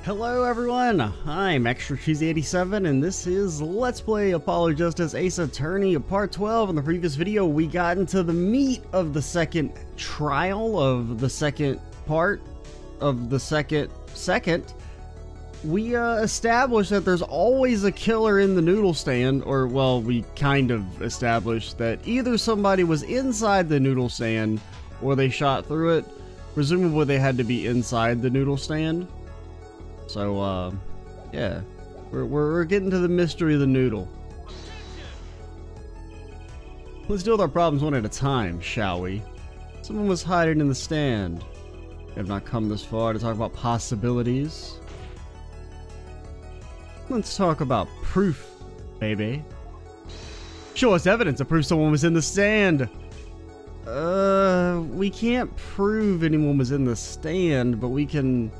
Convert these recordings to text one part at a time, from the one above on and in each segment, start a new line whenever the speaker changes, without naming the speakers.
Hello everyone, I'm Extra Cheesy 87 and this is Let's Play Apollo Justice Ace Attorney Part 12. In the previous video we got into the meat of the second trial of the second part of the second. We established that there's always a killer in the noodle stand, or well, we kind of established that either somebody was inside the noodle stand or they shot through it. Presumably they had to be inside the noodle stand. So, yeah, we're getting to the mystery of the noodle. Let's deal with our problems one at a time, shall we? Someone was hiding in the stand. We have not come this far to talk about possibilities. Let's talk about proof, baby. Show us evidence to prove someone was in the stand. We can't prove anyone was in the stand, but we can...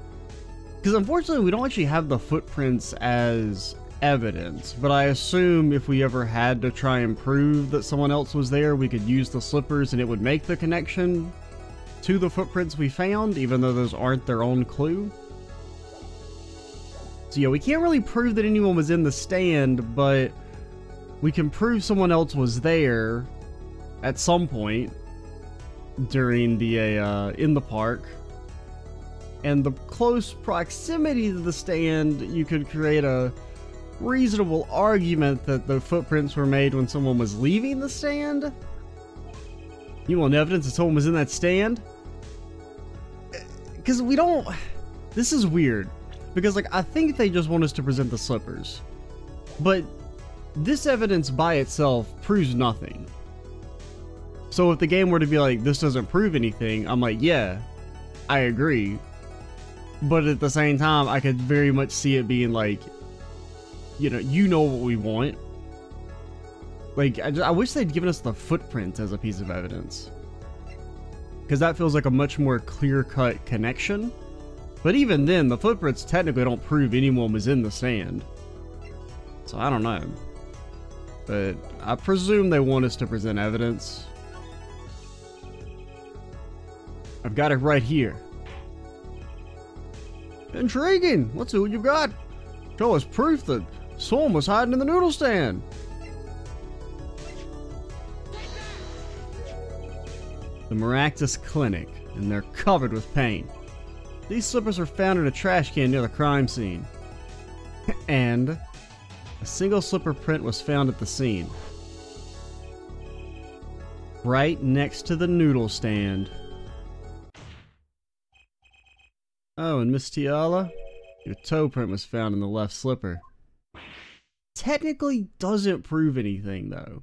Because unfortunately, we don't actually have the footprints as evidence, but I assume if we ever had to try and prove that someone else was there, we could use the slippers and it would make the connection to the footprints we found, even though those aren't their own clue. So yeah, we can't really prove that anyone was in the stand, but we can prove someone else was there at some point during the, in the park. And the close proximity to the stand, you could create a reasonable argument that the footprints were made when someone was leaving the stand. You want evidence that someone was in that stand? Because we don't... This is weird. Because, like, I think they just want us to present the slippers. But this evidence by itself proves nothing. So if the game were to be like, this doesn't prove anything, I'm like, yeah, I agree. But at the same time, I could very much see it being like, you know what we want. Like, I wish they'd given us the footprint as a piece of evidence. Because that feels like a much more clear-cut connection. But even then, the footprints technically don't prove anyone was in the stand. So I don't know. But I presume they want us to present evidence. I've got it right here. Intriguing! Let's see what you've got. Show us proof that someone was hiding in the noodle stand. The Maractus Clinic, and they're covered with paint. These slippers were found in a trash can near the crime scene. And a single slipper print was found at the scene. Right next to the noodle stand. Oh, and Miss Tiala, your toe print was found in the left slipper. Technically doesn't prove anything, though.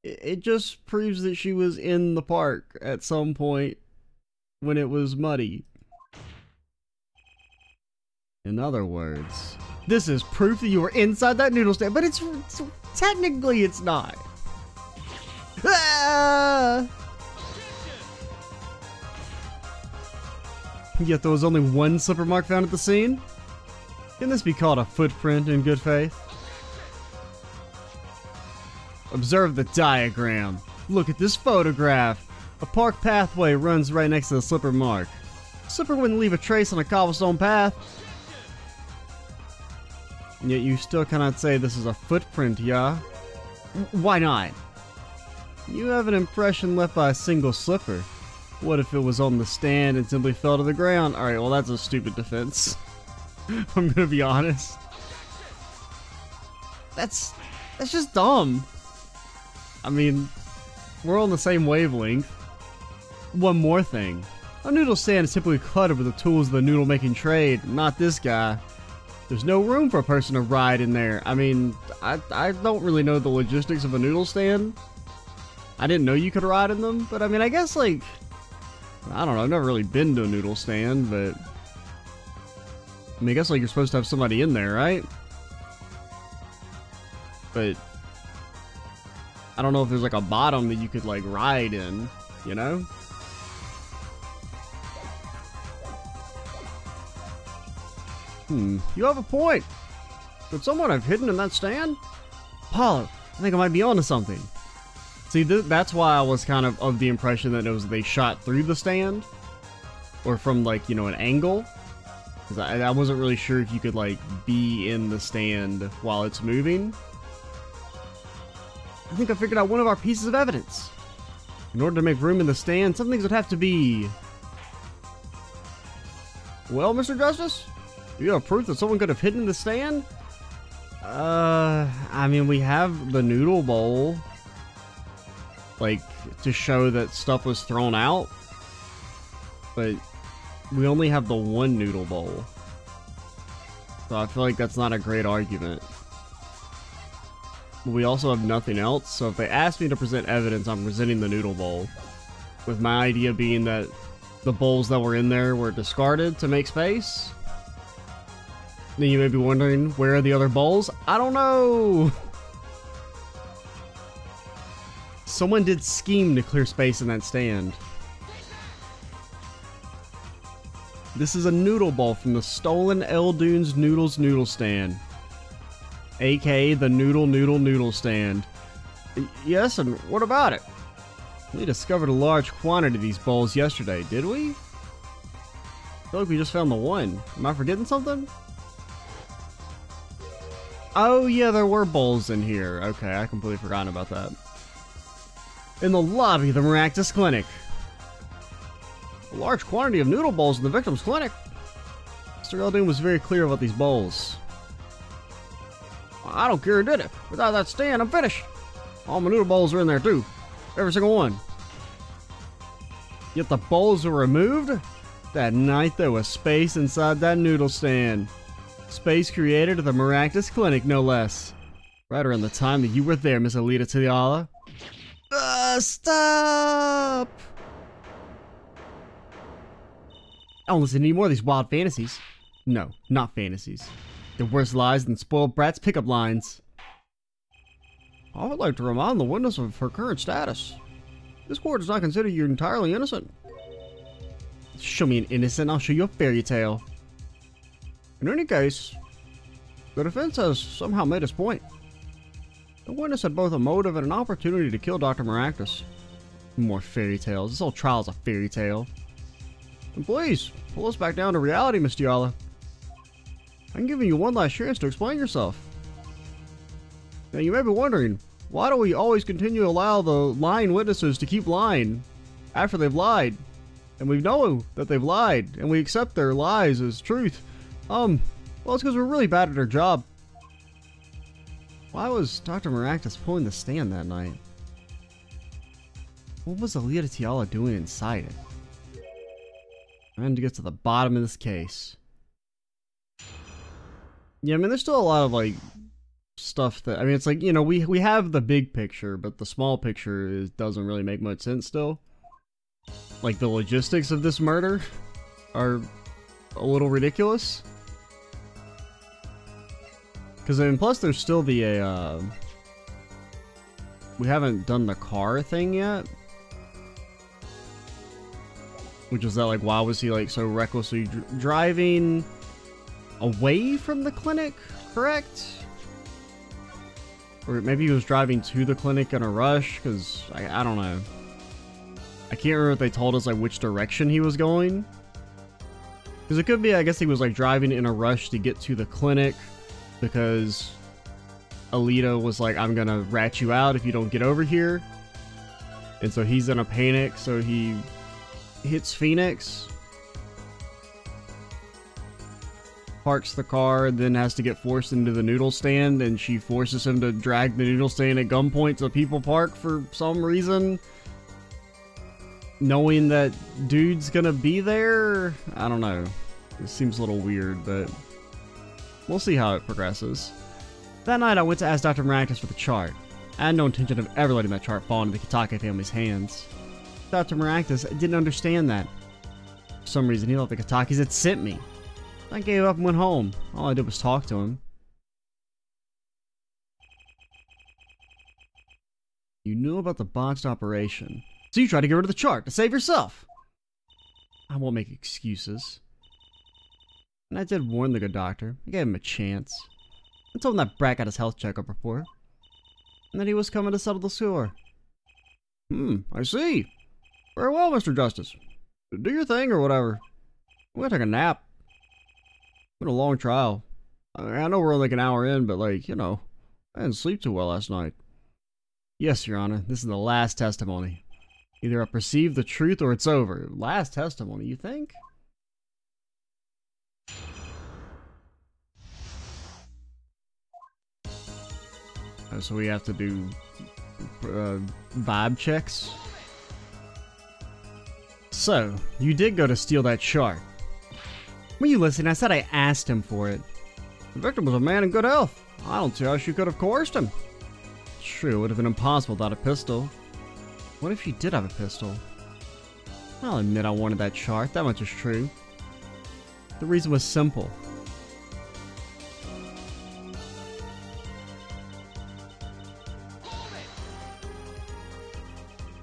It just proves that she was in the park at some point when it was muddy. In other words, this is proof that you were inside that noodle stand, but it's technically it's not. Ah! Yet there was only one slipper mark found at the scene? Can this be called a footprint in good faith? Observe the diagram. Look at this photograph. A park pathway runs right next to the slipper mark. The slipper wouldn't leave a trace on a cobblestone path. And yet you still cannot say this is a footprint, yeah? Why not? You have an impression left by a single slipper. What if it was on the stand and simply fell to the ground? Alright, well that's a stupid defense. I'm gonna be honest. That's just dumb. I mean, we're on the same wavelength. One more thing. A noodle stand is typically cluttered with the tools of the noodle making trade, not this guy. There's no room for a person to ride in there. I mean, I don't really know the logistics of a noodle stand. I didn't know you could ride in them, but I mean, I guess like... I don't know, I've never really been to a noodle stand, but... I mean, I guess like you're supposed to have somebody in there, right? But... I don't know if there's like a bottom that you could like ride in, you know? You have a point! Could someone have hidden in that stand? Paul, I think I might be onto something. See, that's why I was kind of the impression that it was they shot through the stand. Or from, like, you know, an angle. Because I wasn't really sure if you could, like, be in the stand while it's moving. I think I figured out one of our pieces of evidence. In order to make room in the stand, some things would have to be... Well, Mr. Justice? Do you have proof that someone could have hidden the stand? I mean, we have the noodle bowl. Like, to show that stuff was thrown out. But we only have the one noodle bowl. So I feel like that's not a great argument. But we also have nothing else, so if they ask me to present evidence, I'm presenting the noodle bowl. With my idea being that the bowls that were in there were discarded to make space. Then you may be wondering, where are the other bowls? I don't know! Someone did scheme to clear space in that stand. This is a noodle bowl from the stolen Eldune's Noodles noodle stand. AKA the Noodle stand. Yes, and what about it? We discovered a large quantity of these bowls yesterday, did we? I feel like we just found the one. Am I forgetting something? Oh yeah, there were bowls in here. Okay, I completely forgotten about that. In the lobby of the Maractus Clinic. A large quantity of noodle bowls in the victim's clinic. Mr. Eldune was very clear about these bowls. I don't care who did it. Without that stand, I'm finished. All my noodle bowls are in there too. Every single one. Yet the bowls were removed? That night there was space inside that noodle stand. Space created at the Maractus Clinic, no less. Right around the time that you were there, Miss Alita Tiala. Stop! I don't listen to any more of these wild fantasies. No, not fantasies. They're worse lies than spoiled brats' pickup lines. I would like to remind the witness of her current status. This court does not consider you entirely innocent. Show me an innocent, I'll show you a fairy tale. In any case, the defense has somehow made its point. The witness had both a motive and an opportunity to kill Dr. Maractus. More fairy tales. This whole trial's a fairy tale. And please, pull us back down to reality, Miss Tiala. I'm giving you one last chance to explain yourself. Now you may be wondering, why do we always continue to allow the lying witnesses to keep lying after they've lied? And we know that they've lied, and we accept their lies as truth. Well, it's because we're really bad at our job. Why was Dr. Maractus pulling the stand that night? What was Alita Tiala doing inside it? Trying to get to the bottom of this case. Yeah, I mean, there's still a lot of, like, stuff that... I mean, it's like, you know, we have the big picture, but the small picture doesn't really make much sense still. Like, the logistics of this murder are a little ridiculous. Because, I mean, plus there's still the, we haven't done the car thing yet. Which is that, like, why was he, like, so recklessly driving away from the clinic, correct? Or maybe he was driving to the clinic in a rush, because, I don't know. I can't remember if they told us, like, which direction he was going. Because it could be, I guess he was, like, driving in a rush to get to the clinic, because Alita was like, I'm gonna rat you out if you don't get over here. And so he's in a panic, so he hits Phoenix, parks the car, then has to get forced into the noodle stand, and she forces him to drag the noodle stand at gunpoint to People Park for some reason, knowing that dude's gonna be there. I don't know. It seems a little weird, but we'll see how it progresses. That night I went to ask Dr. Maractus for the chart. I had no intention of ever letting that chart fall into the Kitake family's hands. Dr. Maractus didn't understand that. For some reason he thought the Kitakes had sent me. I gave up and went home. All I did was talk to him. You knew about the botched operation, so you tried to get rid of the chart to save yourself. I won't make excuses. And I did warn the good doctor. I gave him a chance. I told him that brat got his health checkup report. And that he was coming to settle the score. I see. Very well, Mr. Justice. Do your thing or whatever. I'm gonna take a nap. Been a long trial. I know we're like an hour in, but like, you know, I didn't sleep too well last night. Yes, Your Honor, this is the last testimony. Either I perceive the truth or it's over. Last testimony, you think? So we have to do vibe checks. So, you did go to steal that chart. When you listen, I said I asked him for it. The victim was a man in good health. I don't see how she could have coerced him. True, it would have been impossible without a pistol. What if she did have a pistol? I'll admit I wanted that chart, that much is true. The reason was simple.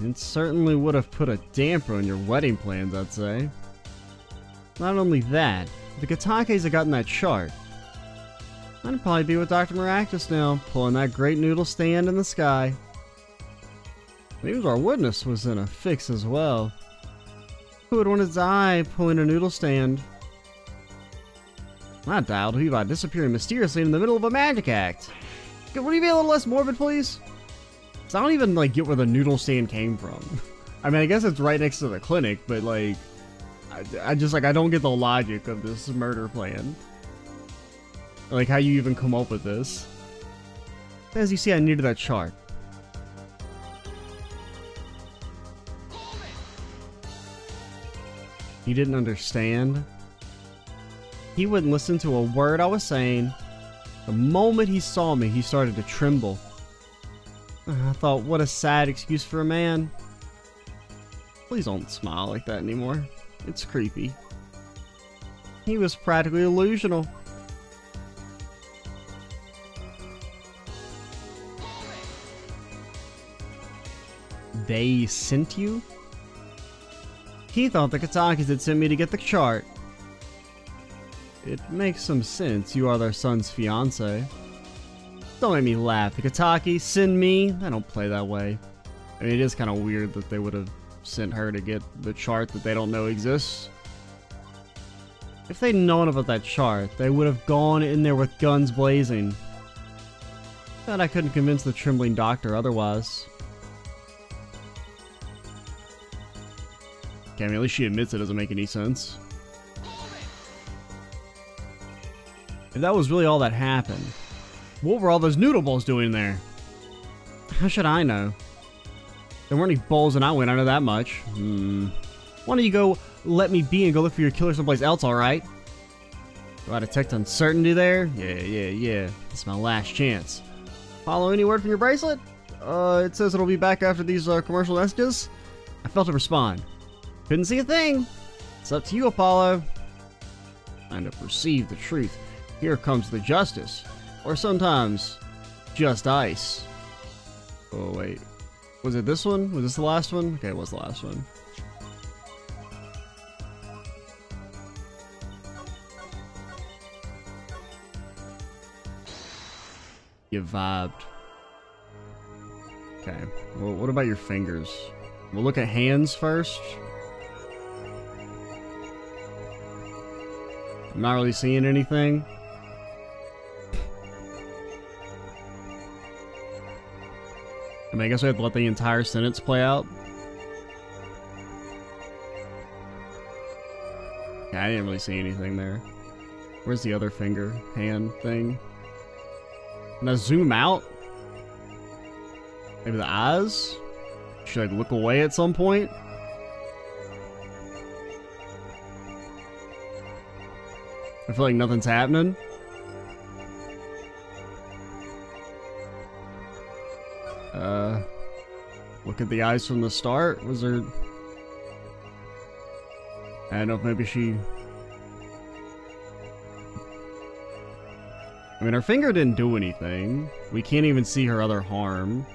It certainly would have put a damper on your wedding plans, I'd say. Not only that, if the Katakes had gotten that chart, I'd probably be with Dr. Miraculous now, pulling that great noodle stand in the sky. Maybe our witness was in a fix as well. Who would want to die pulling a noodle stand? I dialed who by disappearing mysteriously in the middle of a magic act. Would you be a little less morbid, please? So I don't even like get where the noodle stand came from. I mean, I guess it's right next to the clinic, but like, I just like, I don't get the logic of this murder plan. Like how you even come up with this. As you see, I needed that chart. He didn't understand. He wouldn't listen to a word I was saying. The moment he saw me, he started to tremble. I thought, what a sad excuse for a man. Please don't smile like that anymore. It's creepy. He was practically delusional. They sent you? He thought the Katakis had sent me to get the chart. It makes some sense. You are their son's fiance. Don't make me laugh. The Katakis send me? They don't play that way. I mean, it is kind of weird that they would have sent her to get the chart that they don't know exists. If they'd known about that chart, they would have gone in there with guns blazing. But I couldn't convince the trembling doctor otherwise. Okay, I mean, at least she admits it doesn't make any sense. If that was really all that happened, what were all those noodle bowls doing there? How should I know? There weren't any bowls when I went, I know that much. Why don't you go let me be and go look for your killer someplace else, alright? Do I detect uncertainty there? Yeah. It's my last chance. Follow any word from your bracelet? It says it'll be back after these commercial messages. I failed to respond. Couldn't see a thing. It's up to you, Apollo. And to perceive the truth. Here comes the justice. Or sometimes, just ice. Oh, wait. Was it this one? Was this the last one? Okay, it was the last one. You vibed. Okay. Well, what about your fingers? We'll look at hands first. I'm not really seeing anything. I mean, I guess we have to let the entire sentence play out. Yeah, I didn't really see anything there. Where's the other finger, hand thing? Can I zoom out? Maybe the eyes? Should I look away at some point? I feel like nothing's happening. Look at the eyes from the start. Was there... I don't know if maybe she... I mean, her finger didn't do anything. We can't even see her other harm.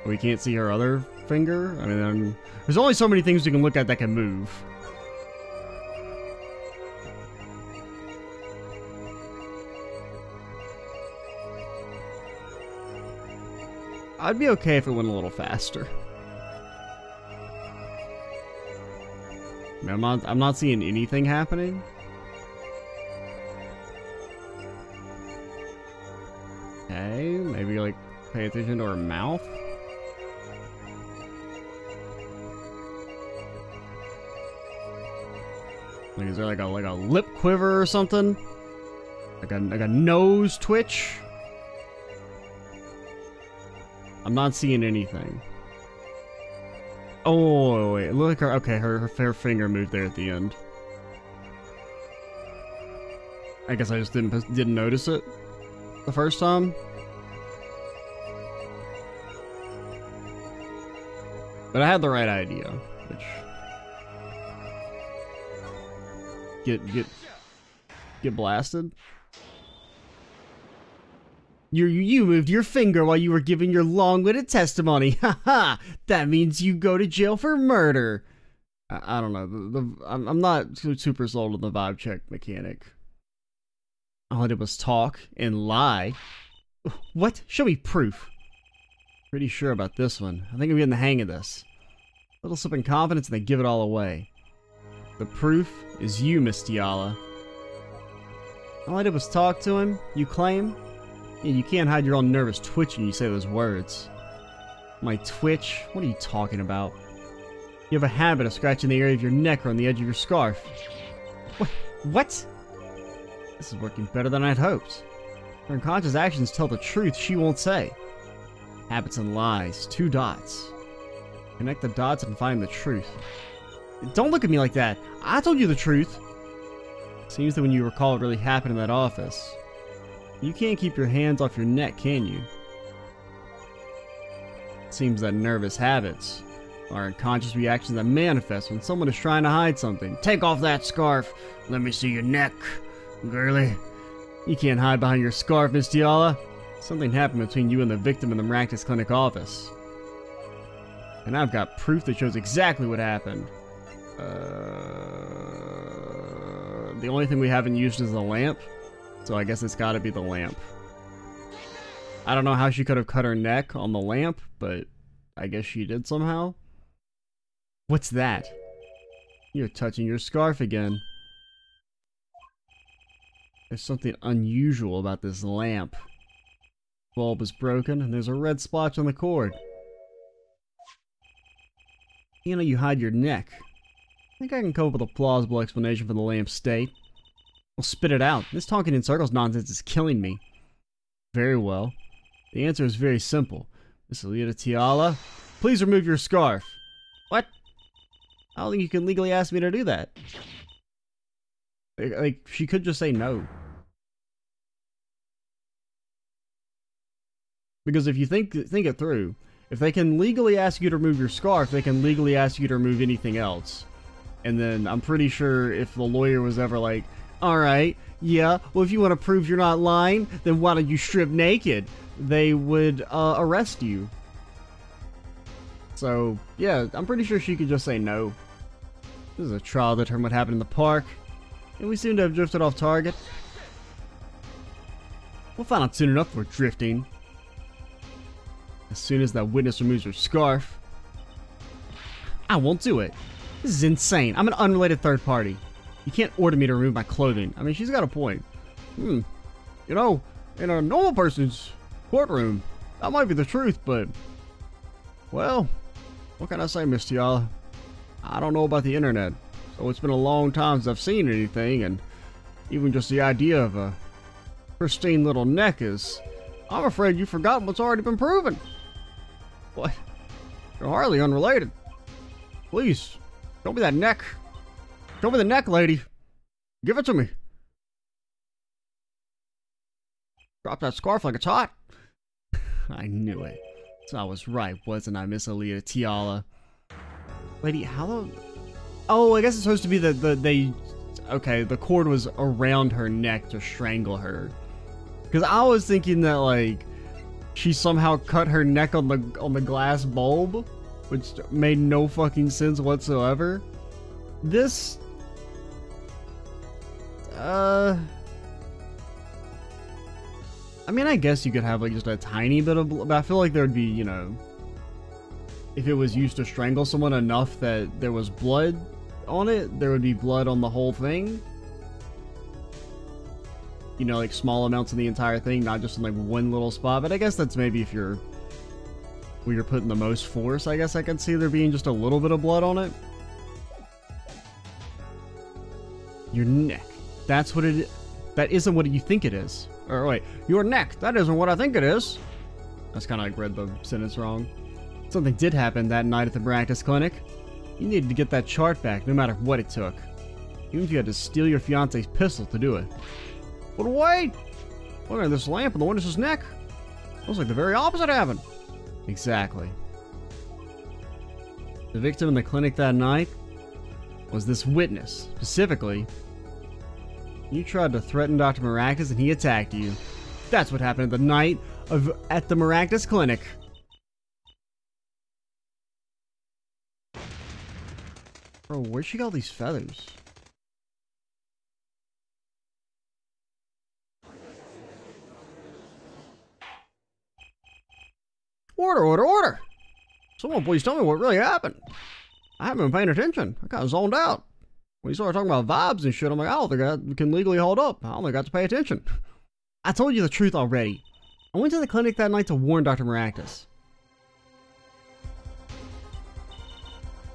We can't see her other finger? I mean, there's only so many things you can look at that can move. I'd be okay if it went a little faster. I'm not seeing anything happening. Okay, maybe like pay attention to her mouth. Like, is there like a lip quiver or something? Like a nose twitch? I'm not seeing anything. Oh wait, look her. Okay, her fair finger moved there at the end. I guess I just didn't notice it the first time. But I had the right idea, which get blasted. You moved your finger while you were giving your long-winded testimony. Haha! That means you go to jail for murder. I don't know. I'm not super sold on the vibe check mechanic. All I did was talk and lie. What? Show me proof. Pretty sure about this one. I think I'm getting the hang of this. A little slip in confidence and they give it all away. The proof is you, Miss Tiala. All I did was talk to him, you claim? Yeah, you can't hide your own nervous twitch when you say those words. My twitch? What are you talking about? You have a habit of scratching the area of your neck or on the edge of your scarf. What? This is working better than I'd hoped. Her unconscious actions tell the truth she won't say. Habits and lies. 2 dots. Connect the dots and find the truth. Don't look at me like that. I told you the truth. Seems that when you recall what really happened in that office, you can't keep your hands off your neck, can you? Seems that nervous habits are unconscious reactions that manifest when someone is trying to hide something. Take off that scarf. Let me see your neck, girly. You can't hide behind your scarf, Miss Tiala. Something happened between you and the victim in the Maractus Clinic office. And I've got proof that shows exactly what happened. The only thing we haven't used is the lamp. So I guess it's gotta be the lamp. I don't know how she could have cut her neck on the lamp, but I guess she did somehow. What's that? You're touching your scarf again. There's something unusual about this lamp. The bulb is broken and there's a red splotch on the cord. You know you hide your neck. I think I can come up with a plausible explanation for the lamp's state. Well, spit it out. This talking in circles nonsense is killing me. Very well. The answer is very simple. Miss Alita Tiala, please remove your scarf. What? I don't think you can legally ask me to do that. Like, she could just say no. Because if you think it through, if they can legally ask you to remove your scarf, they can legally ask you to remove anything else. And then I'm pretty sure if the lawyer was ever like, alright, yeah, well if you want to prove you're not lying, then why don't you strip naked? They would arrest you. So, yeah, I'm pretty sure she could just say no. This is a trial to determine what happened in the park. And we seem to have drifted off target. We'll find out soon enough we're drifting. As soon as that witness removes her scarf. I won't do it. This is insane. I'm an unrelated third party. You can't order me to remove my clothing. I mean, she's got a point. You know, in a normal person's courtroom, that might be the truth, but... well, what can I say, Miss Tiala? I don't know about the internet, so it's been a long time since I've seen anything, and even just the idea of a pristine little neck is... I'm afraid you've forgotten what's already been proven. What? You're hardly unrelated. Please, show me that neck. Show me the neck, lady. Give it to me. Drop that scarf like it's hot. I knew it. So I was right, wasn't I, Miss Alita Tiala? Lady, how the... oh, I guess it's supposed to be that okay, the cord was around her neck to strangle her. Because I was thinking that, like, she somehow cut her neck on the glass bulb, which made no fucking sense whatsoever. This... I mean, I guess you could have, like, just a tiny bit of blood, but I feel like there would be, you know... if it was used to strangle someone enough that there was blood, on it, there would be blood on the whole thing. You know, like small amounts of the entire thing, not just in like one little spot. But I guess that's maybe if you're where you're putting the most force. I guess I could see there being just a little bit of blood on it. Your neck. That's what it is. That isn't what you think it is. Or wait, your neck. That isn't what I think it is. That's kind of like read the sentence wrong. Something did happen that night at the Maractus Clinic. You needed to get that chart back, no matter what it took. Even if you had to steal your fiance's pistol to do it. But wait! Look at this lamp on the witness's neck. Looks like the very opposite happened. Exactly. The victim in the clinic that night was this witness. Specifically, you tried to threaten Dr. Maractus and he attacked you. That's what happened the night at the Maractus Clinic. Bro, where'd she get all these feathers? Order, order, order! Someone please tell me what really happened. I haven't been paying attention. I got zoned out. When you started talking about vibes and shit, I'm like, I don't think I can legally hold up. I only got to pay attention. I told you the truth already. I went to the clinic that night to warn Dr. Maractus.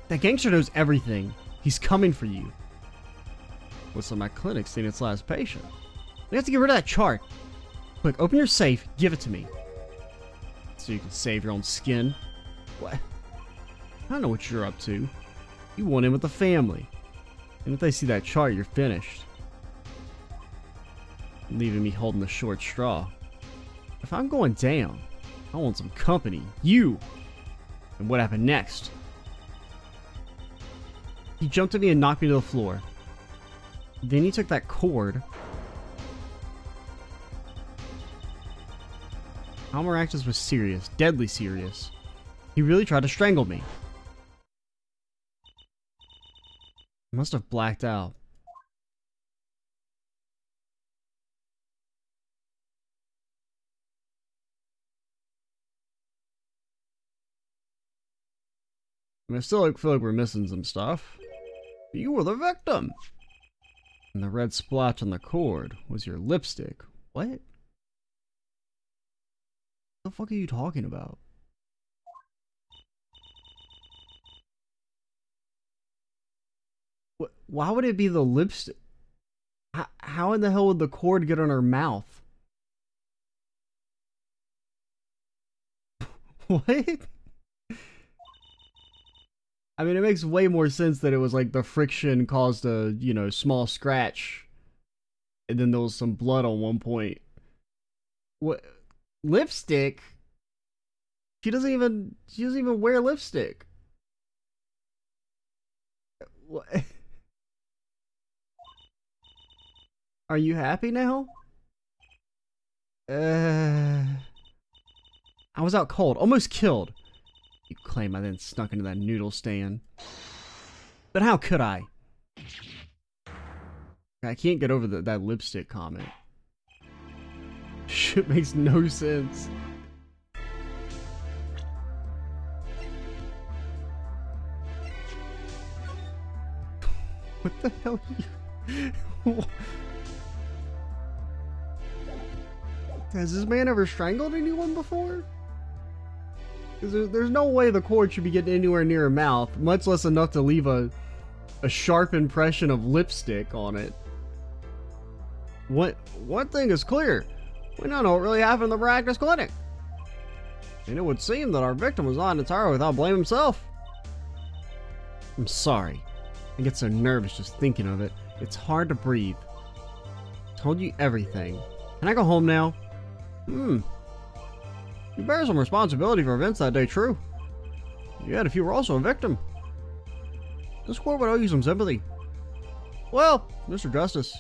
That gangster knows everything. He's coming for you. Looks like my clinic's seen its last patient. We have to get rid of that chart. Quick, open your safe. Give it to me. So you can save your own skin. What? I don't know what you're up to. You want in with the family. And if they see that chart, you're finished. Leaving me holding the short straw. If I'm going down, I want some company. You! And what happened next? He jumped at me and knocked me to the floor. Then he took that cord. Maractus was serious, deadly serious. He really tried to strangle me. I must have blacked out. I still feel like we're missing some stuff. You were the victim! And the red splotch on the cord was your lipstick. What? What the fuck are you talking about? What? Why would it be the lipstick? How in the hell would the cord get on her mouth? What? I mean, it makes way more sense that it was like the friction caused a, you know, small scratch. And then there was some blood on one point. What? Lipstick? She doesn't even wear lipstick. What? Are you happy now? I was out cold, almost killed. You claim I then snuck into that noodle stand. But how could I? I can't get over that lipstick comment. Shit makes no sense. What the hell are you... Has this man ever strangled anyone before? Because there's no way the cord should be getting anywhere near her mouth, much less enough to leave a sharp impression of lipstick on it. One thing is clear. We don't know what really happened in the Maractus Clinic. And it would seem that our victim was not entirely without blame himself. I'm sorry. I get so nervous just thinking of it. It's hard to breathe. Told you everything. Can I go home now? You bear some responsibility for events that day, true. Yet if you were also a victim, this court would owe you some sympathy. Well, Mr. Justice,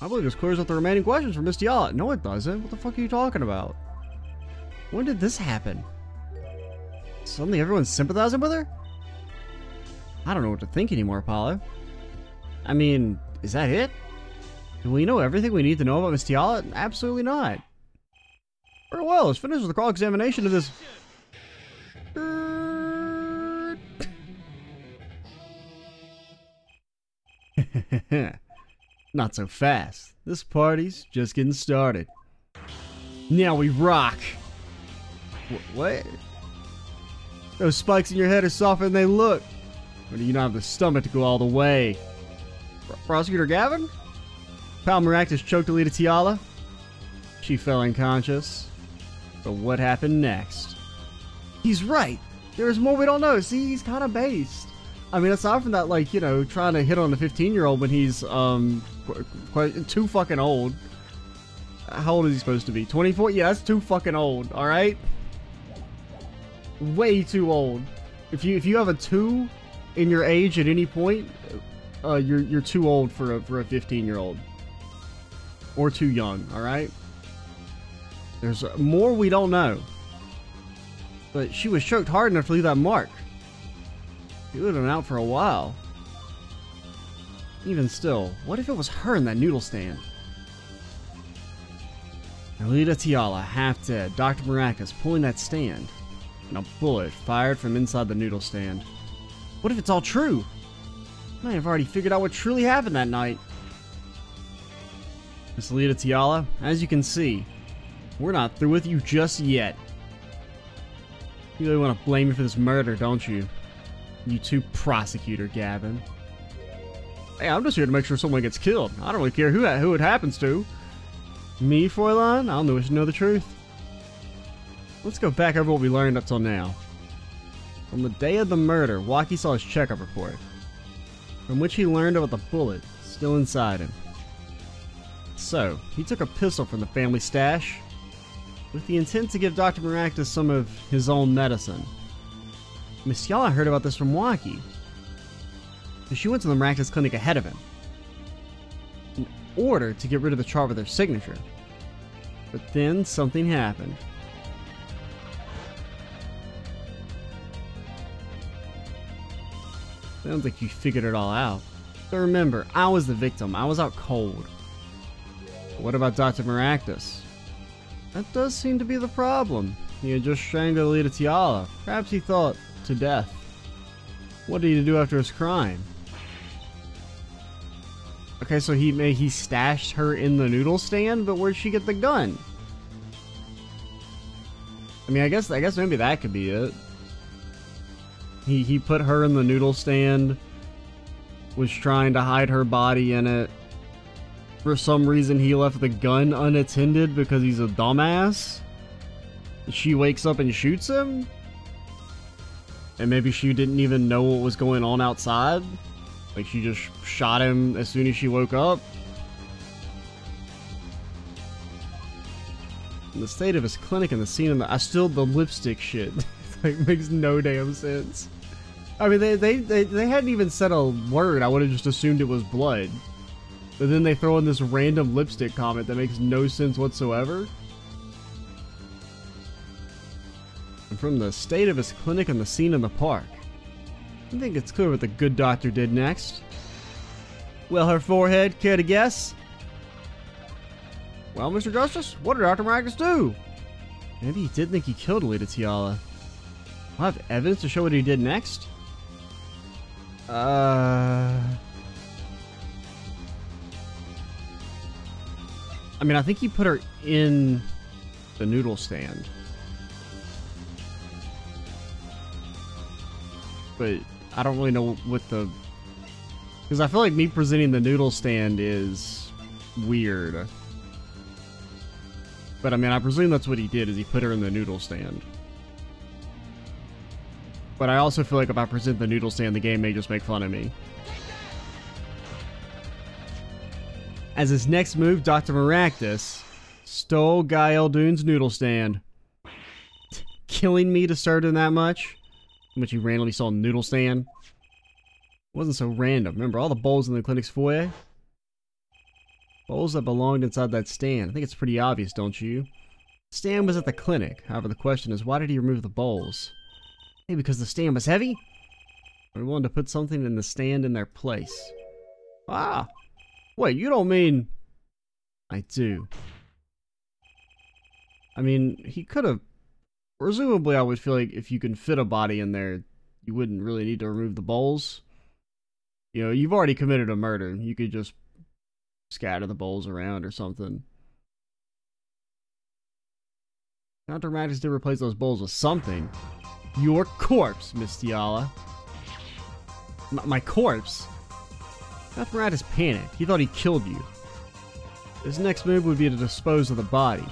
I believe this clears up the remaining questions for Miss Tiala. No, it doesn't. What the fuck are you talking about? When did this happen? Suddenly everyone's sympathizing with her? I don't know what to think anymore, Apollo. I mean, is that it? Do we know everything we need to know about Miss Tiala? Absolutely not. Very well, let's finish with the cross-examination of this... Not so fast. This party's just getting started. Now we rock. What? Those spikes in your head are softer than they look. Or do you not have the stomach to go all the way? Prosecutor Gavin? Pal Maractus choked Alita Tiala. She fell unconscious. But what happened next? He's right. There's more we don't know. See, he's kind of based. I mean, aside from that, like, you know, trying to hit on a 15-year-old when he's, too fucking old. How old is he supposed to be? 24? Yeah, that's too fucking old, alright? Way too old. If you have a 2 in your age at any point, you're too old for a 15-year-old. Or too young, alright? There's more we don't know. But she was choked hard enough to leave that mark. She would have been out for a while. Even still, what if it was her in that noodle stand? Alita Tiala, half dead, Dr. Maractus pulling that stand, and a bullet fired from inside the noodle stand. What if it's all true? I might have already figured out what truly happened that night. Miss Alita Tiala, as you can see, we're not through with you just yet. You really want to blame me for this murder, don't you? You too, Prosecutor Gavin. Hey, I'm just here to make sure someone gets killed. I don't really care who it happens to. Me, Fräulein? I don't know if you know the truth. Let's go back over what we learned up till now. On the day of the murder, Waki saw his checkup report, from which he learned about the bullet still inside him. So, he took a pistol from the family stash, with the intent to give Dr. Maractus some of his own medicine. Miss Yala heard about this from Waki, so she went to the Maractus clinic ahead of him, in order to get rid of the chart with her signature. But then something happened. Sounds like you figured it all out. But remember, I was the victim. I was out cold. What about Dr. Maractus? That does seem to be the problem. He had just strangled Alita Tiala. Perhaps he thought to death. What did he do after his crime? Okay, so he stashed her in the noodle stand, but where'd she get the gun? I mean, I guess maybe that could be it. He put her in the noodle stand, was trying to hide her body in it. For some reason, he left the gun unattended because he's a dumbass. She wakes up and shoots him? And maybe she didn't even know what was going on outside? Like, she just shot him as soon as she woke up? In the state of his clinic and the scene in the lipstick shit. Like, makes no damn sense. I mean, they hadn't even said a word. I would have just assumed it was blood. But then they throw in this random lipstick comment that makes no sense whatsoever. And from the state of his clinic and the scene in the park, I think it's clear what the good doctor did next. Well, her forehead, care to guess? Well, Mr. Justice, what did Dr. Maractus do? Maybe he did think he killed Alita Tiala. I'll have evidence to show what he did next? I mean, I think he put her in the noodle stand. But I don't really know what the... Because I feel like me presenting the noodle stand is weird. But I mean, I presume that's what he did, is he put her in the noodle stand. But I also feel like if I present the noodle stand, the game may just make fun of me. As his next move, Dr. Maractus stole Guy Eldoon's noodle stand. Killing me to start him that much? How much he randomly saw a noodle stand? It wasn't so random. Remember all the bowls in the clinic's foyer? Bowls that belonged inside that stand. I think it's pretty obvious, don't you? The stand was at the clinic. However, the question is, why did he remove the bowls? Maybe because the stand was heavy? Or he wanted to put something in the stand in their place. Ah! Wait, you don't mean... I do. I mean, he could have... Presumably, I would feel like if you can fit a body in there, you wouldn't really need to remove the bowls. You know, you've already committed a murder. You could just scatter the bowls around or something. Dr. Maddox did replace those bowls with something. Your corpse, Miss Tiala. My corpse? Dr. Maddox panicked. He thought he killed you. His next move would be to dispose of the body.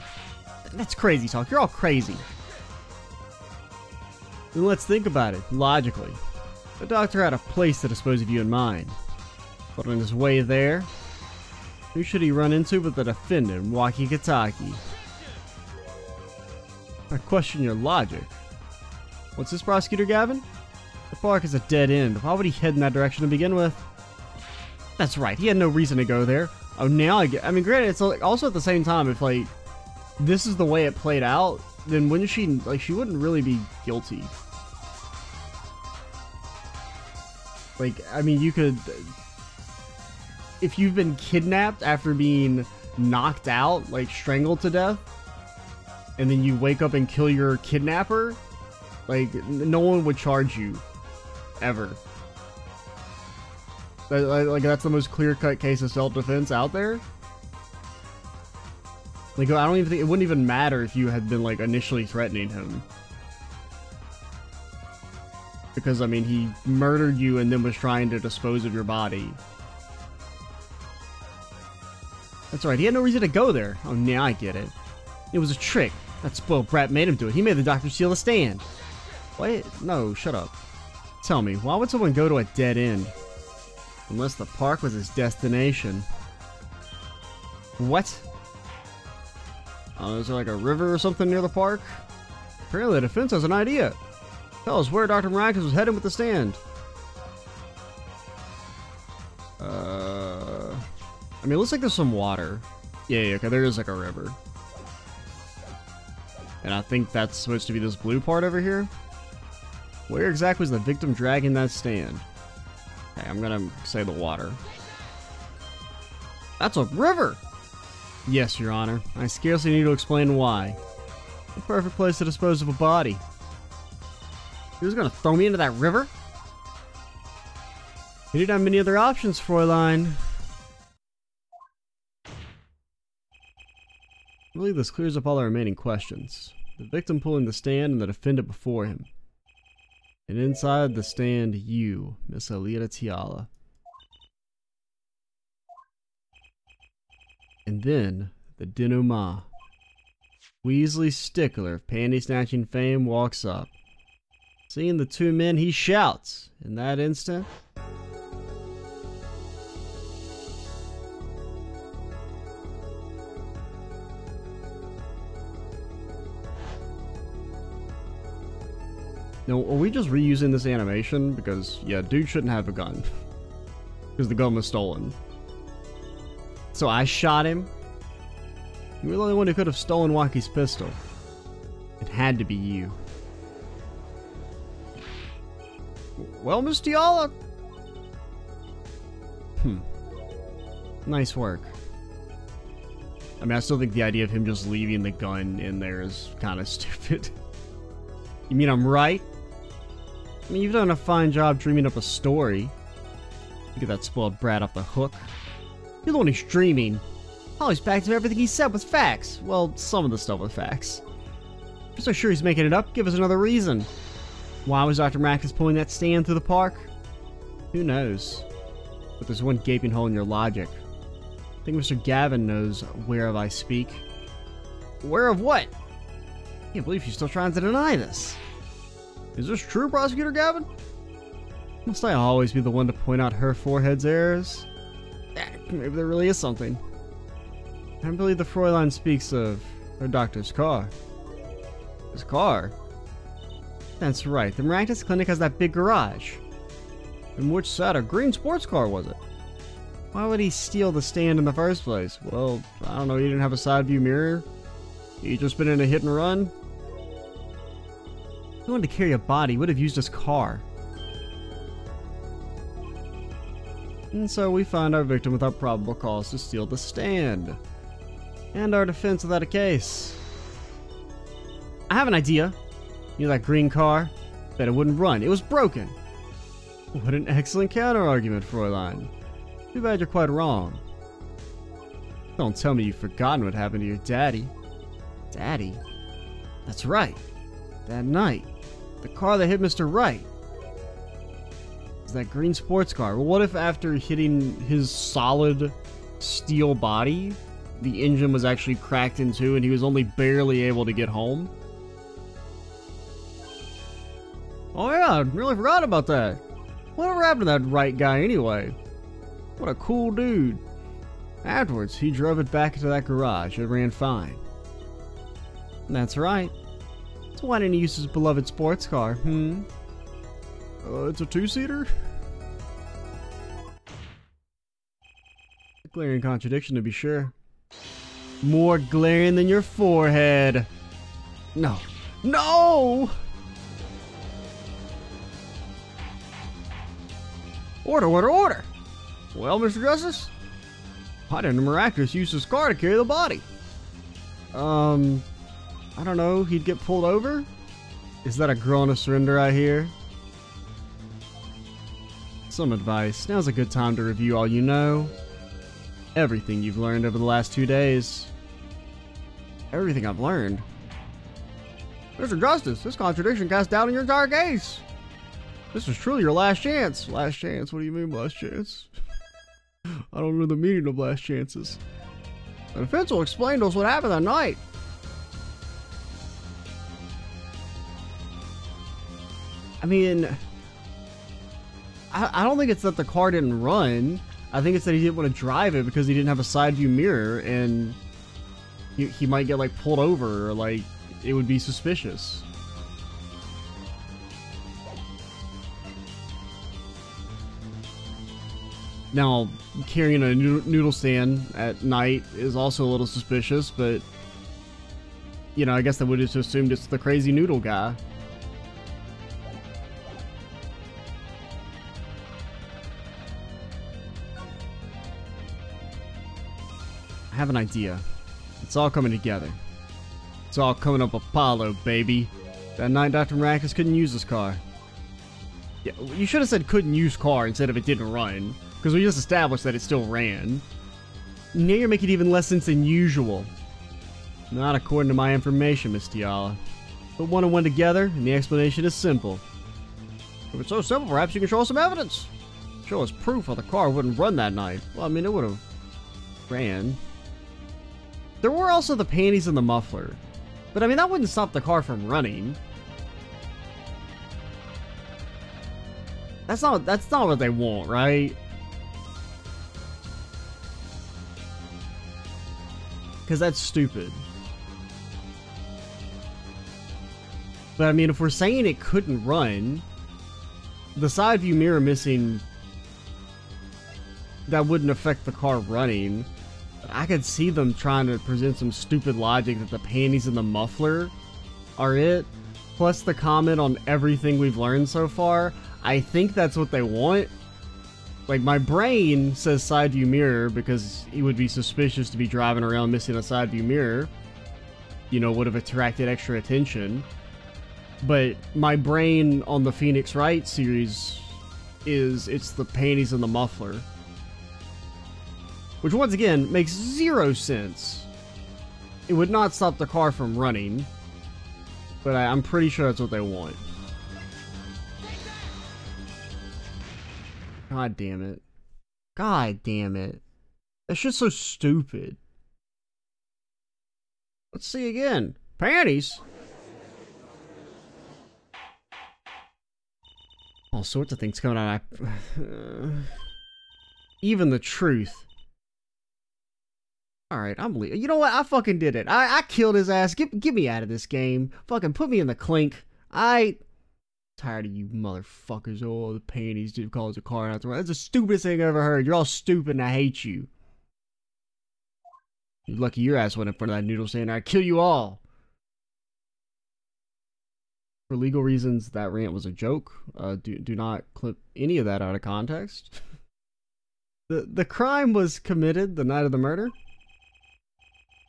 That's crazy talk. You're all crazy. Then let's think about it, logically. The doctor had a place to dispose of you in mind. But on his way there, who should he run into but the defendant, Waki Kataki? I question your logic. What's this, Prosecutor Gavin? The park is a dead end. Why would he head in that direction to begin with? That's right, he had no reason to go there. Oh, now I get... I mean, granted, it's like, also at the same time, if, like, this is the way it played out, then wouldn't she... Like, she wouldn't really be guilty. Like, I mean, you could... If you've been kidnapped after being knocked out, like, strangled to death, and then you wake up and kill your kidnapper, like, no one would charge you. Ever. Like, that's the most clear-cut case of self-defense out there. Like, I don't even think... It wouldn't even matter if you had been, like, initially threatening him. Because, I mean, he murdered you and then was trying to dispose of your body. That's right, he had no reason to go there. Oh, now I get it. It was a trick. That spoiled brat made him do it. He made the doctor steal the stand. What? No, shut up. Tell me, why would someone go to a dead end? Unless the park was his destination. What? Oh, is there like a river or something near the park? Apparently the defense has an idea. Tell us where Dr. Maracus was heading with the stand. I mean, it looks like there's some water. Yeah, okay, there is like a river. And I think that's supposed to be this blue part over here. Where exactly was the victim dragging that stand? Okay, I'm gonna say the water. That's a river! Yes, Your Honor. I scarcely need to explain why. The perfect place to dispose of a body. You're just gonna throw me into that river? You didn't have many other options, Fräulein. I believe this clears up all the remaining questions. The victim pulling the stand and the defendant before him. And inside the stand, you, Miss Alita Tiala. And then, the denouement. Weasley Stickler of panty-snatching fame walks up. Seeing the two men, he shouts. In that instant... Now, are we just reusing this animation? Because, yeah, dude shouldn't have a gun. Because the gun was stolen. So I shot him. You were the only one who could have stolen Waki's pistol. It had to be you. Well, Miss Tiala. Nice work. I mean, I still think the idea of him just leaving the gun in there is kind of stupid. You mean I'm right? I mean, you've done a fine job dreaming up a story. Get that spoiled brat off the hook. You're the one who's dreaming. I always backed him everything he said with facts. Well, some of the stuff with facts. If you're so sure he's making it up, give us another reason. Why was Dr. Maracus pulling that stand through the park? Who knows? But there's one gaping hole in your logic. I think Mr. Gavin knows whereof I speak. Where of what? I can't believe she's still trying to deny this. Is this true, Prosecutor Gavin? Must I always be the one to point out her forehead's errors? Maybe there really is something. I believe the Fräulein speaks of her doctor's car. His car? That's right, the Maracus Clinic has that big garage. And which side a green sports car was it? Why would he steal the stand in the first place? Well, I don't know, he didn't have a side view mirror? He just been in a hit and run? If he wanted to carry a body, he would have used his car. And so we find our victim without probable cause to steal the stand. And our defense without a case. I have an idea. You know that green car? Bet it wouldn't run. It was broken. What an excellent counter-argument, Fräulein. Too bad you're quite wrong. Don't tell me you've forgotten what happened to your daddy. Daddy? That's right. That night, the car that hit Mr. Wright. It's that green sports car. Well, what if after hitting his solid steel body, the engine was actually cracked in two and he was only barely able to get home? Oh yeah, I really forgot about that. Whatever happened to that Wright guy anyway? What a cool dude. Afterwards, he drove it back into that garage. It ran fine. That's right. So why didn't he use his beloved sports car, it's a two-seater? A glaring contradiction, to be sure. More glaring than your forehead. No. No! Order, order, order! Well, Mr. Justice? Why didn't the miraculous use his car to carry the body? I don't know, he'd get pulled over? Is that a groan of surrender I hear? Some advice. Now's a good time to review all you know. Everything you've learned over the last 2 days. Everything I've learned? Mr. Justice, this contradiction casts doubt on your entire case. This was truly your last chance. Last chance? What do you mean last chance? I don't know the meaning of last chances. The defense will explain to us what happened that night. I mean, I don't think it's that the car didn't run. I think it's that he didn't want to drive it because he didn't have a side view mirror and he might get like pulled over or like it would be suspicious. Now, carrying a noodle stand at night is also a little suspicious, but you know, I guess I would have assumed it's the crazy noodle guy. I have an idea. It's all coming together. It's all coming up Apollo, baby. That night Dr. Miraculous couldn't use his car. Yeah, you should have said couldn't use car instead of it didn't run, because we just established that it still ran. Now you're making even less sense than usual. Not according to my information, Miss Tiala. Put one and one together, and the explanation is simple. If it's so simple, perhaps you can show us some evidence. Show us proof why the car wouldn't run that night. Well, I mean, it would have ran. There were also the panties and the muffler. But I mean, that wouldn't stop the car from running. That's not what they want, right? Because that's stupid. But I mean, if we're saying it couldn't run, the side view mirror missing, that wouldn't affect the car running. I could see them trying to present some stupid logic that the panties and the muffler are it. Plus the comment on everything we've learned so far. I think that's what they want. Like, my brain says side view mirror because he would be suspicious to be driving around missing a side view mirror. You know, would have attracted extra attention. But my brain on the Phoenix Wright series it's the panties and the muffler. Which, once again, makes zero sense. It would not stop the car from running. But I'm pretty sure that's what they want. God damn it. God damn it. That's just so stupid. Let's see again. Panties? All sorts of things coming out. Even the truth. Alright, I'm leaving. You know what? I fucking did it. I killed his ass. Get me out of this game. Fucking put me in the clink. Tired of you motherfuckers. Oh, the panties did cause a car out. That's the stupidest thing I ever heard. You're all stupid and I hate you. You're lucky your ass went in front of that noodle stand. I'd kill you all. For legal reasons, that rant was a joke. Do not clip any of that out of context. The crime was committed the night of the murder.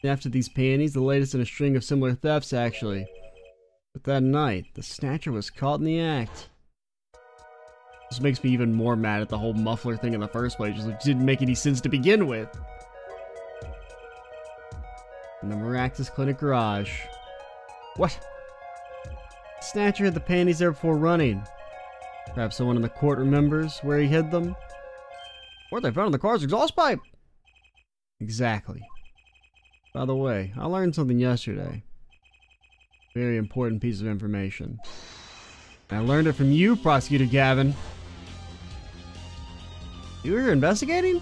After these panties, the latest in a string of similar thefts, actually. But that night, the snatcher was caught in the act. This makes me even more mad at the whole muffler thing in the first place. Just didn't make any sense to begin with. In the Maractus Clinic garage. What? Snatcher had the panties there before running. Perhaps someone in the court remembers where he hid them. What they found in the car's exhaust pipe. Exactly. By the way, I learned something yesterday. Very important piece of information. And I learned it from you, Prosecutor Gavin. You were here investigating?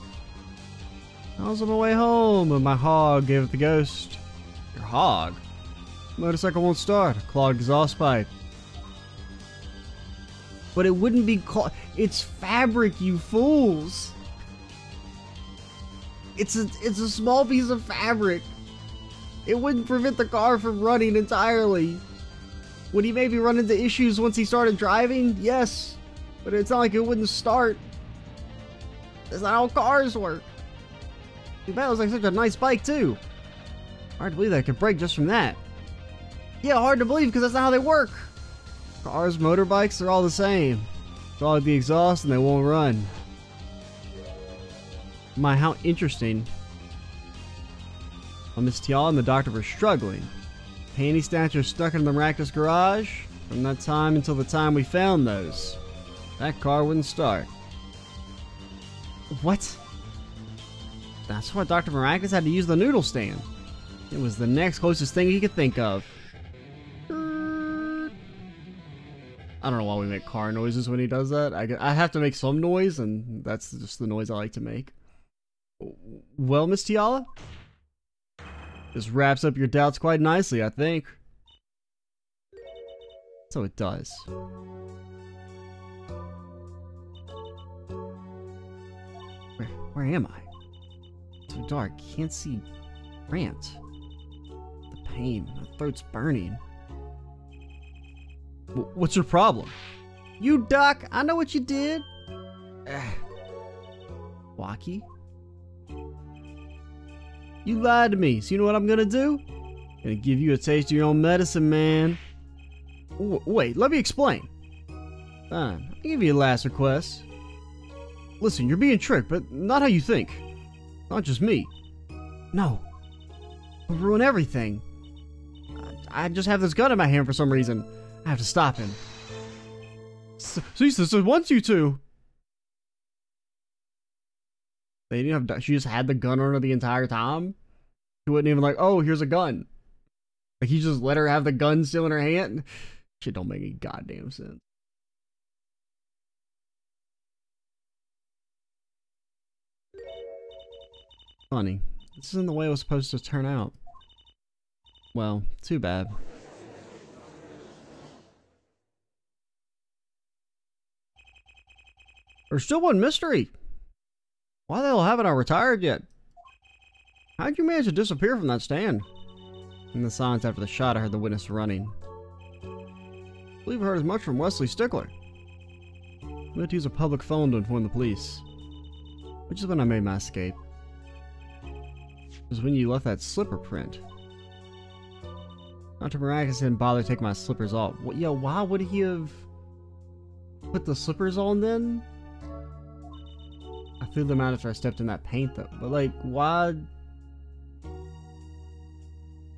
I was on my way home when my hog gave it the ghost. Your hog? Motorcycle won't start. Clogged exhaust pipe. But it wouldn't be clogged. It's fabric, you fools. It's a small piece of fabric. It wouldn't prevent the car from running entirely. Would he maybe run into issues once he started driving? Yes. But it's not like it wouldn't start. That's not how cars work. Too bad it was like such a nice bike too. Hard to believe that it could break just from that. Yeah, hard to believe because that's not how they work. Cars, motorbikes, they're all the same. Clog the exhaust and they won't run. My, how interesting. Well, Miss Tial and the doctor were struggling. Panty snatcher stuck in the Maractus garage. From that time until the time we found those. That car wouldn't start. What? That's why Dr. Maractus had to use the noodle stand. It was the next closest thing he could think of. I don't know why we make car noises when he does that. I have to make some noise, and that's just the noise I like to make. Well, Miss Tiala? This wraps up your doubts quite nicely, I think. So it does. Where am I? It's so dark, can't see Grant. The pain, my throat's burning. What's your problem? You, Doc, I know what you did. Wacky? You lied to me, so you know what I'm gonna do? Gonna give you a taste of your own medicine, man. Wait, let me explain. Fine, I'll give you a last request. Listen, you're being tricked, but not how you think. Not just me. No. It'll ruin everything. I just have this gun in my hand for some reason. I have to stop him. So once you two... They didn't have... She just had the gun on her the entire time? She wasn't even like, oh, here's a gun. Like, he just let her have the gun still in her hand? Shit don't make any goddamn sense. Funny. This isn't the way it was supposed to turn out. Well, too bad. There's still one mystery. Why the hell haven't I retired yet? How'd you manage to disappear from that stand? In the silence after the shot, I heard the witness running. I believe I heard as much from Wesley Stickler. We had to use a public phone to inform the police. Which is when I made my escape. It was when you left that slipper print. Dr. Maractus didn't bother to take my slippers off. What, yeah, why would he have put the slippers on then? I threw them out after I stepped in that paint though. But like, why?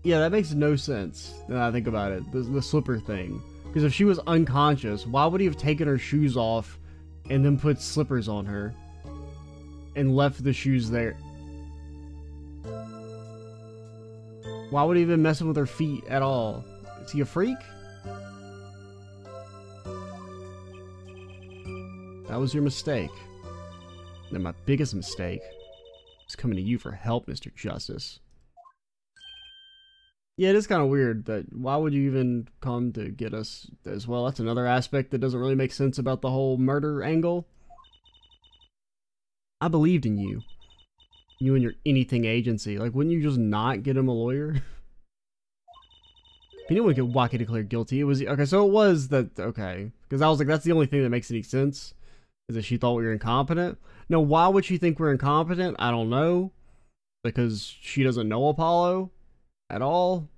Yeah, that makes no sense now I think about it. The slipper thing. Because if she was unconscious, why would he have taken her shoes off and then put slippers on her and left the shoes there? Why would he have been messing with her feet at all? Is he a freak? That was your mistake. And my biggest mistake is coming to you for help, Mr. Justice. Yeah, it is kind of weird that why would you even come to get us as well? That's another aspect that doesn't really make sense about the whole murder angle. I believed in you. You and your anything agency. Like, wouldn't you just not get him a lawyer? If anyone could Wacky declare guilty, it was... Okay, so it was that... Okay. Because I was like, that's the only thing that makes any sense. Is that she thought we were incompetent. Now, why would she think we're incompetent? I don't know. Because she doesn't know Apollo at all.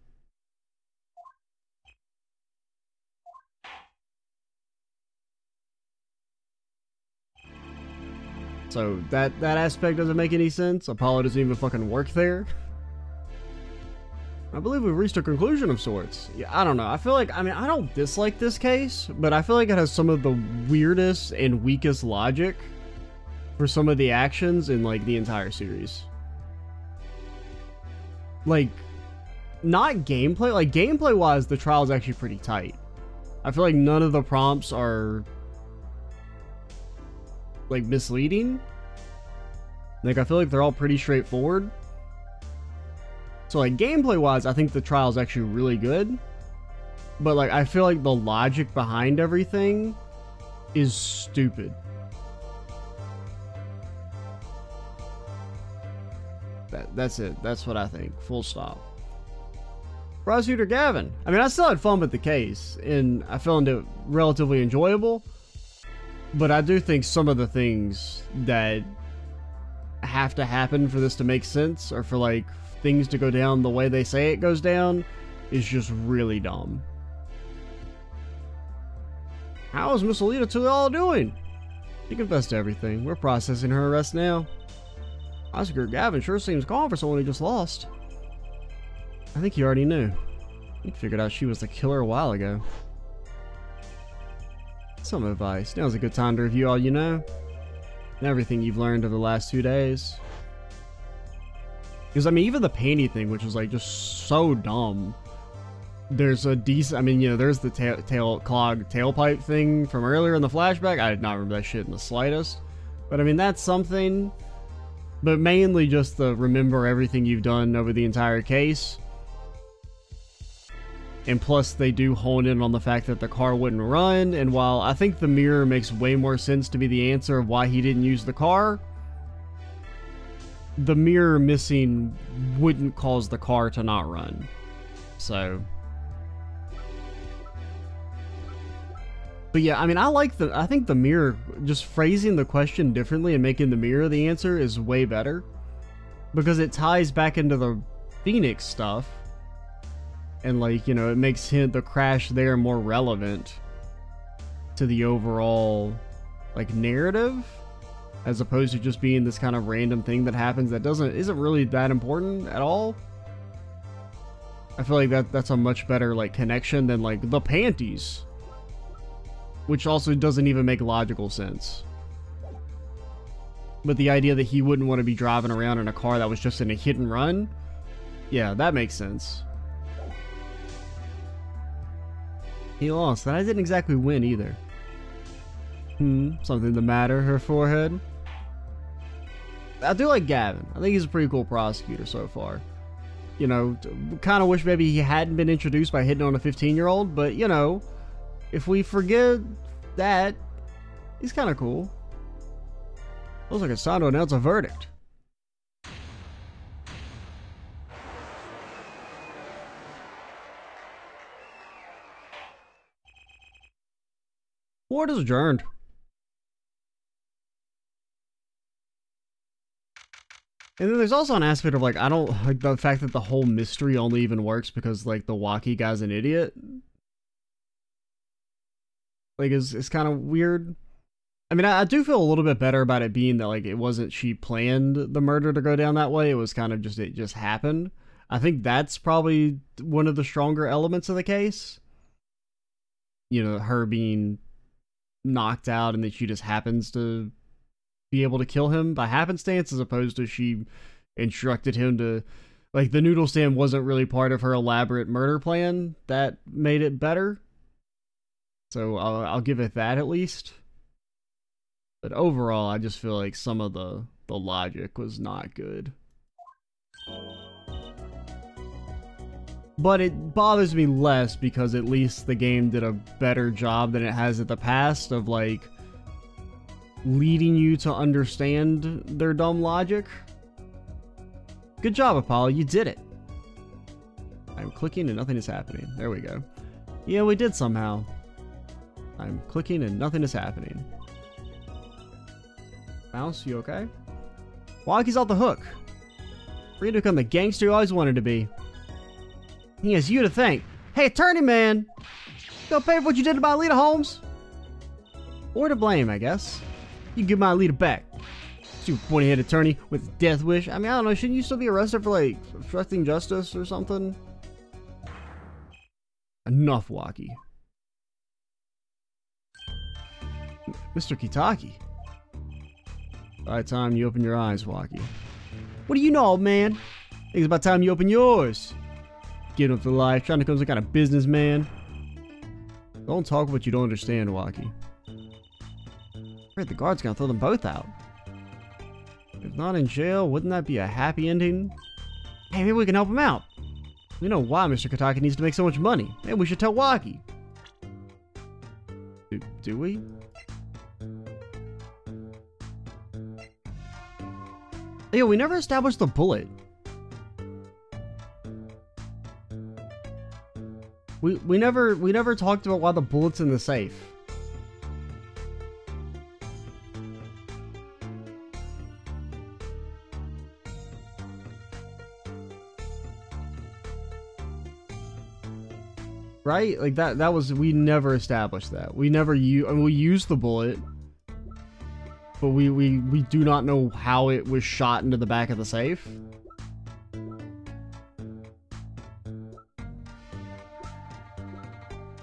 So that aspect doesn't make any sense. Apollo doesn't even fucking work there. I believe we've reached a conclusion of sorts. Yeah, I don't know. I feel like, I mean, I don't dislike this case, but I feel like it has some of the weirdest and weakest logic for some of the actions in, like, the entire series. Like, not gameplay. Like, gameplay-wise, the trial is actually pretty tight. I feel like none of the prompts are, like, misleading. Like, I feel like they're all pretty straightforward. So, like, gameplay-wise, I think the trial is actually really good. But, like, I feel like the logic behind everything is stupid. That's it. That's what I think. Full stop. Prosecutor Gavin. I mean, I still had fun with the case, and I found it relatively enjoyable. But I do think some of the things that have to happen for this to make sense, or for, like, things to go down the way they say it goes down, is just really dumb. How is Miss Alita Tulal doing? She confessed to everything. We're processing her arrest now. Prosecutor Gavin sure seems calm for someone who just lost. I think he already knew. He figured out she was the killer a while ago. Some advice. Now's a good time to review all you know, and everything you've learned over the last 2 days. Because, I mean, even the panty thing, which was, like, just so dumb. There's a decent, I mean, you know, there's the clogged tailpipe thing from earlier in the flashback. I did not remember that shit in the slightest. But, I mean, that's something. But mainly just the remember everything you've done over the entire case. And plus, they do hone in on the fact that the car wouldn't run. And while I think the mirror makes way more sense to be the answer of why he didn't use the car, the mirror missing wouldn't cause the car to not run. So. But yeah, I mean, I think the mirror, just phrasing the question differently and making the mirror the answer is way better. Because it ties back into the Phoenix stuff. And, like, you know, it makes the crash there more relevant to the overall, like, narrative, as opposed to just being this kind of random thing that happens that isn't really that important at all. I feel like that's a much better, like, connection than, like, the panties, which also doesn't even make logical sense. But the idea that he wouldn't want to be driving around in a car that was just in a hit and run, yeah, that makes sense. He lost. And I didn't exactly win either. Something the matter, her forehead. I do like Gavin. I think he's a pretty cool prosecutor so far. You know, kind of wish maybe he hadn't been introduced by hitting on a 15-year-old, but, you know, if we forget that, he's kind of cool. Looks like it's time to announce a verdict. Court is adjourned. And then there's also an aspect of, like, I don't like the fact that the whole mystery only even works because, like, the walkie guy's an idiot. Like, it's kind of weird. I mean, I do feel a little bit better about it being that, like, it wasn't she planned the murder to go down that way. It was kind of just, it just happened. I think that's probably one of the stronger elements of the case. You know, her being knocked out and that she just happens to be able to kill him by happenstance, as opposed to she instructed him to, like, the noodle stand wasn't really part of her elaborate murder plan. That made it better. So I'll give it that at least. But overall, I just feel like some of the logic was not good. But it bothers me less because at least the game did a better job than it has in the past of, like, leading you to understand their dumb logic. Good job, Apollo. You did it. I'm clicking and nothing is happening. There we go. Yeah, we did somehow. I'm clicking and nothing is happening. Mouse, you okay? Walkie's off the hook. Free to become the gangster you always wanted to be. He has you to thank. Hey, attorney man! Go pay for what you did to my Alita, Holmes! Or to blame, I guess. You give my Alita back. Stupid pointy-head attorney with a death wish. I mean, I don't know. Shouldn't you still be arrested for, like, obstructing justice or something? Enough, Waki. Mr. Kitaki. By the time you open your eyes, Waki. What do you know, man? I think it's about time you open yours. Getting up to life, trying to become some kind of businessman. Don't talk what you don't understand, Waki. Afraid the guard's gonna throw them both out. If not in jail, wouldn't that be a happy ending? Hey, maybe we can help him out. We know why Mr. Kitaki needs to make so much money. Maybe we should tell Waki. Do we? Yeah, we never established the bullet. We never talked about why the bullet's in the safe. Right? Like that was, we never established that. We never we used the bullet, but we do not know how it was shot into the back of the safe.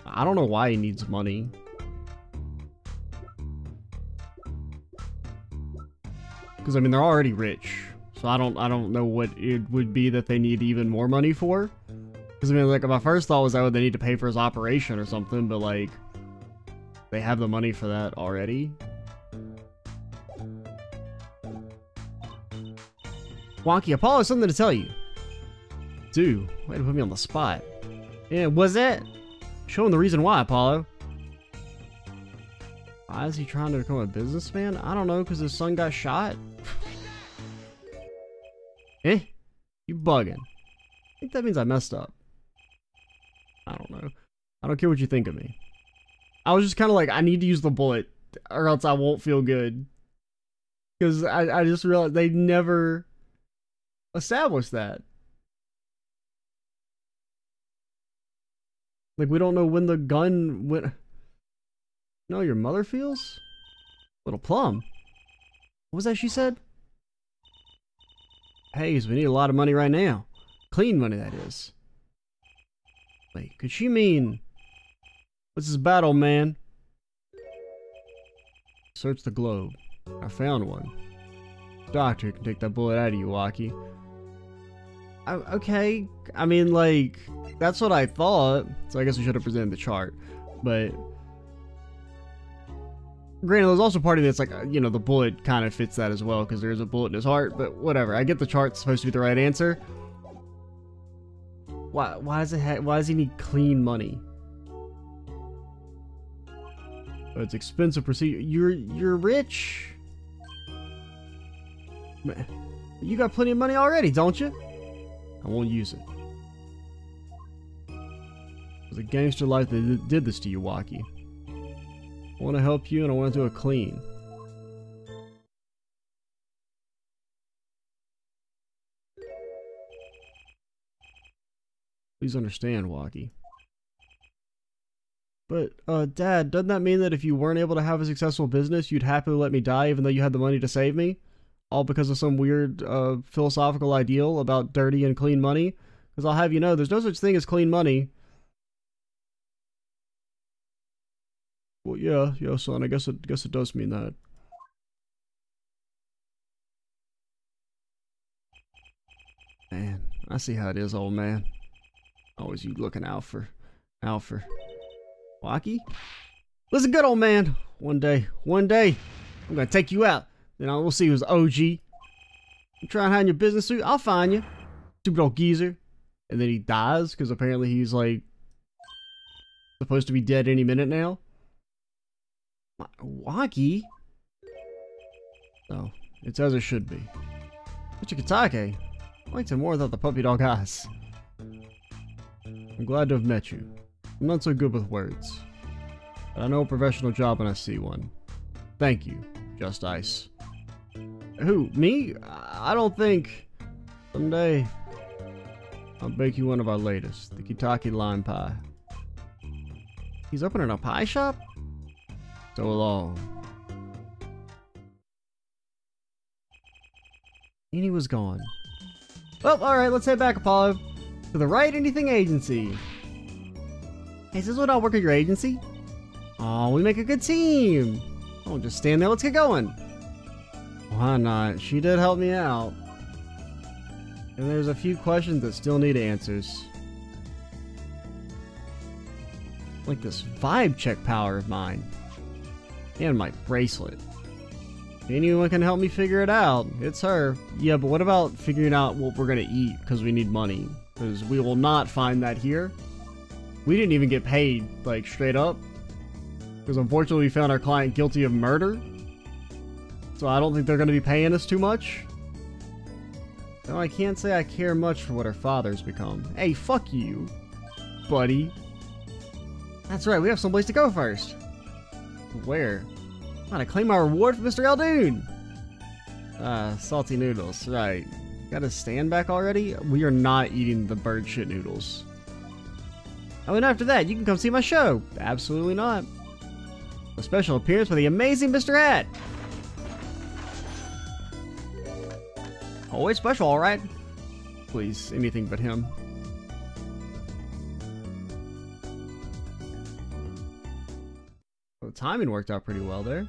I don't know why he needs money. Because I mean, they're already rich, so I don't know what it would be that they need even more money for. Because I mean, like, my first thought was that they need to pay for his operation or something, but like, they have the money for that already. Wonky, Apollo has something to tell you. Dude, way to put me on the spot. Yeah, was that? Showing the reason why, Apollo. Why is he trying to become a businessman? I don't know, because his son got shot? Eh? You bugging. I think that means I messed up. I don't know. I don't care what you think of me. I was just kind of like, I need to use the bullet, or else I won't feel good. Because I just realized they never established that. Like, we don't know when the gun went. You know how your mother feels? Little plum. What was that she said? Hey, we need a lot of money right now. Clean money, that is. Wait, could she mean... What's this battle, man? Search the globe. I found one. Doctor can take that bullet out of you, Waki. Okay, I mean, like, that's what I thought, so I guess we should have presented the chart, but granted, there's also part of it that's like, you know, the bullet kind of fits that as well, because there's a bullet in his heart, but whatever, I get the chart's supposed to be the right answer. Why does he need clean money? Oh, it's expensive procedure. You're rich. Man, you got plenty of money already, don't you? I won't use it. It was a gangster life that did this to you, Waki. I want to help you, and I want to do it clean. Please understand, Waki. But, Dad, doesn't that mean that if you weren't able to have a successful business, you'd happily let me die even though you had the money to save me? All because of some weird philosophical ideal about dirty and clean money? Because I'll have you know, there's no such thing as clean money. Well, yeah, son, I guess it does mean that. Man, I see how it is, old man. Always you looking out for Waki? Listen good, old man. One day, I'm gonna take you out. Then we'll see who's OG. You try and hide in your business suit, I'll find you. Stupid old geezer. And then he dies, because apparently he's, like, supposed to be dead any minute now. Waki? Oh, it's as it should be. Mr. Kitake, I liked him more without the puppy dog eyes. I'm glad to have met you. I'm not so good with words, but I know a professional job when I see one. Thank you, Just Ice. Who, me? I don't think. Someday, I'll bake you one of our latest, the Kitaki lime pie. He's opening a pie shop? So long. And he was gone. Well, alright, let's head back, Apollo. To the Right Anything Agency. Hey, says what I work at your agency? Oh, we make a good team. Don't just stand there, let's get going. Why not? She did help me out. And there's a few questions that still need answers. Like this vibe check power of mine. And my bracelet. Anyone can help me figure it out. It's her. Yeah, but what about figuring out what we're gonna eat? Because we need money. Because we will not find that here. We didn't even get paid, like, straight up. Because unfortunately we found our client guilty of murder. So I don't think they're gonna be paying us too much. No, I can't say I care much for what her father's become. Hey, fuck you, buddy. That's right, we have someplace to go first. Where? I'm gonna claim my reward for Mr. Eldoon. Salty noodles, right. Got a stand back already? We are not eating the bird shit noodles. Oh, and after that, you can come see my show. Absolutely not. A special appearance by the amazing Mr. Hat. Always special, alright? Please, anything but him. Well, the timing worked out pretty well there.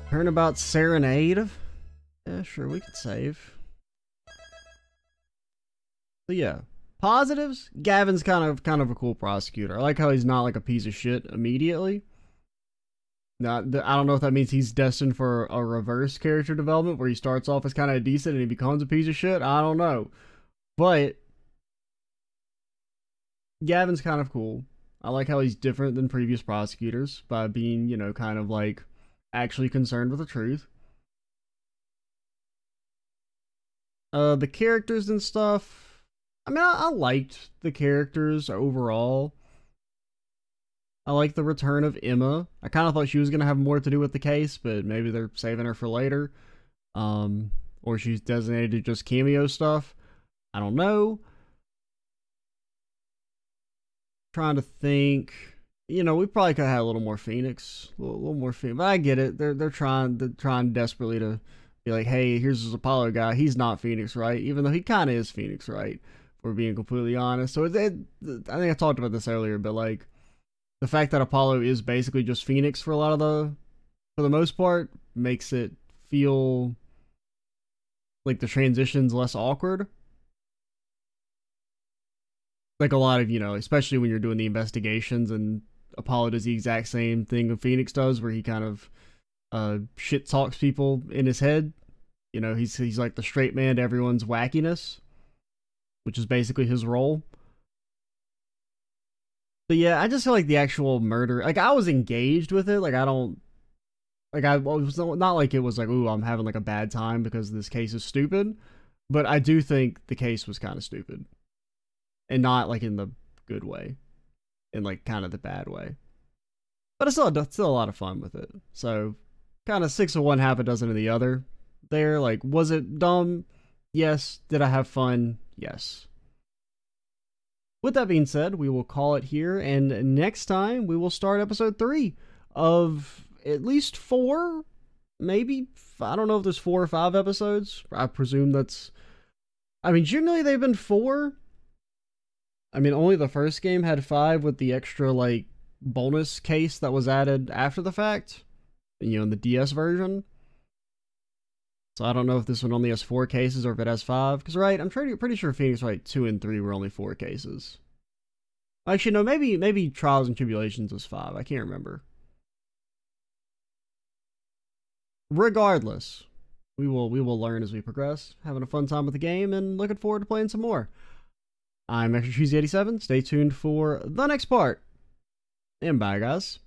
Turnabout Serenade. Yeah, sure, we could save. So yeah, positives. Gavin's kind of a cool prosecutor. I like how he's not like a piece of shit immediately. Now, I don't know if that means he's destined for a reverse character development where he starts off as kind of decent and he becomes a piece of shit. I don't know, but Gavin's kind of cool. I like how he's different than previous prosecutors by being, you know, kind of like actually concerned with the truth. The characters and stuff. I mean, I liked the characters overall. I like the return of Emma. I kind of thought she was going to have more to do with the case, but maybe they're saving her for later. Or she's designated to just cameo stuff. I don't know. Trying to think. You know, we probably could have had a little more Phoenix. A little more Phoenix. But I get it. They're trying desperately to be like, hey, here's this Apollo guy. He's not Phoenix, right? Even though he kind of is Phoenix, right? If we're being completely honest. So I think I talked about this earlier, but like, the fact that Apollo is basically just Phoenix for the most part, makes it feel like the transition's less awkward. Like a lot of, you know, especially when you're doing the investigations and Apollo does the exact same thing that Phoenix does, where he kind of shit talks people in his head. You know, he's like the straight man to everyone's wackiness, which is basically his role. But yeah, I just feel like the actual murder, like I was engaged with it. Like I was not like it was like, ooh, I'm having like a bad time because this case is stupid. But I do think the case was kind of stupid. And not like in the good way. In like kind of the bad way. But it's still a lot of fun with it. So kind of 6 of one, half a dozen of the other. There, like, was it dumb? Yes. Did I have fun? Yes. With that being said, we will call it here, and next time we will start episode 3 of at least 4, maybe, I don't know if there's 4 or 5 episodes. I presume that's, I mean, generally they've been 4. I mean, only the first game had 5 with the extra, like, bonus case that was added after the fact, you know, in the DS version. So I don't know if this one only has 4 cases or if it has 5. Because, right, I'm pretty sure Phoenix Wright 2 and 3 were only 4 cases. Actually, no, maybe Trials and Tribulations was 5. I can't remember. Regardless, we will learn as we progress. Having a fun time with the game and looking forward to playing some more. I'm Extra Cheesy 87. Stay tuned for the next part. And bye, guys.